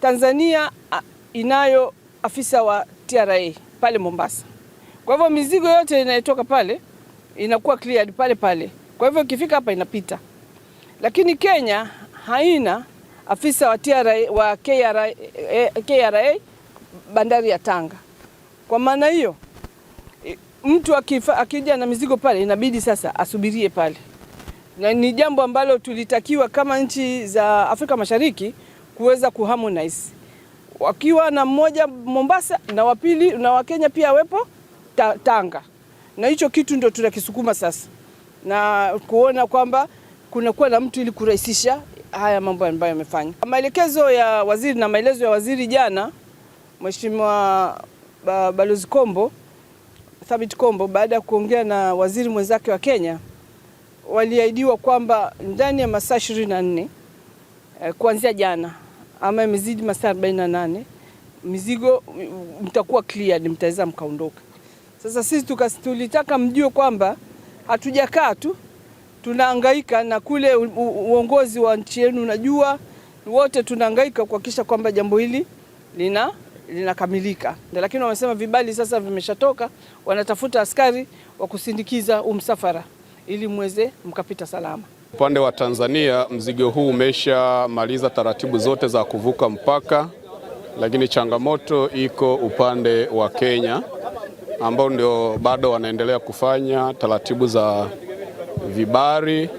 Tanzania inayo afisa wa TRA pale Mombasa. Kwa hivyo mizigo yote inayotoka pale inakuwa cleared pale pale. Kwa hivyo ikifika hapa inapita. Lakini Kenya haina afisa wa TRA wa KRA bandari ya Tanga. Kwa maana hiyo mtu akija na mizigo pale inabidi sasa asubirie pale. Na ni jambo ambalo tulitakiwa kama nchi za Afrika Mashariki kuweza kuharmonize. Wakiwa na mmoja Mombasa na wapili na Wakenya pia wepo Tanga. Na hicho kitu ndio tunakisukuma sasa. Na kuona kwamba kunakuwa na mtu ili kurahisisha haya mambo ambayo yamefanya. Maelekezo ya waziri na maelezo ya waziri jana, Mheshimiwa Balozi Kombo, Thabit Kombo, baada ya kuongea na waziri mwenzake wa Kenya, waliahidiwa kwamba ndani ya masaa 24 kuanzia jana ama imezidi masaa 48 mizigo mtakuwa cleared, mtaweza mkaondoka. Sasa sisi tulitaka mjue kwamba hatujakaa tu tunahangaika, na kule uongozi wa nchi yenu unajua wote tunahangaika kuhakikisha kwamba jambo hili linakamilika. Lakini wamesema vibali sasa vimeshatoka, wanatafuta askari wa kusindikiza msafara ili mweze mkapita salama. Upande wa Tanzania mzigo huu umeshamaliza taratibu zote za kuvuka mpaka, lakini changamoto iko upande wa Kenya ambao ndio bado wanaendelea kufanya taratibu za vibari,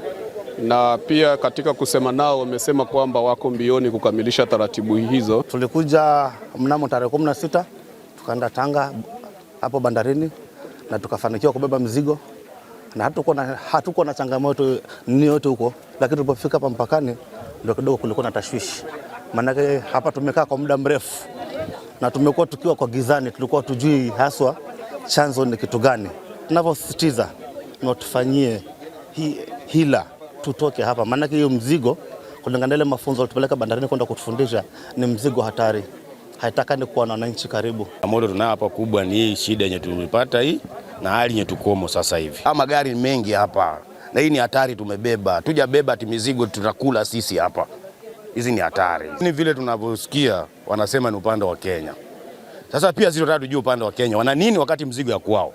na pia katika kusema nao wamesema kwamba wako mbioni kukamilisha taratibu hizo. Tulikuja mnamo tarehe 16 tukaenda Tanga hapo bandarini na tukafanikiwa kubeba mzigo, na hatuko na changamoto ni yote huko, lakini tulipofika hapa mpakani ndio kidogo kulikuwa na tashwishi. Maana hapa tumekaa kwa muda mrefu na tumekuwa tukiwa kwa gizani, tulikuwa tujui haswa chanzo ni kitu gani. Tunavyosisitiza na tufanyie hila tutoke hapa, maana hiyo mzigo kulingana na ile mafunzo tulipeleka bandarini kwenda kutufundisha ni mzigo hatari, haitakani kuwa na wananchi karibu. Moto tunayo hapa kubwa ni hii shida yenye tulipata hii na hali yenye tukomo sasa hivi. Magari mengi hapa na hii ni hatari tumebeba. Tujabeba ati mizigo tutakula sisi hapa. Hizi ni hatari. Ni vile tunavyosikia wanasema ni upande wa Kenya. Sasa pia sisi tunataka tujue upande wa Kenya wana nini wakati mzigo ya kwao.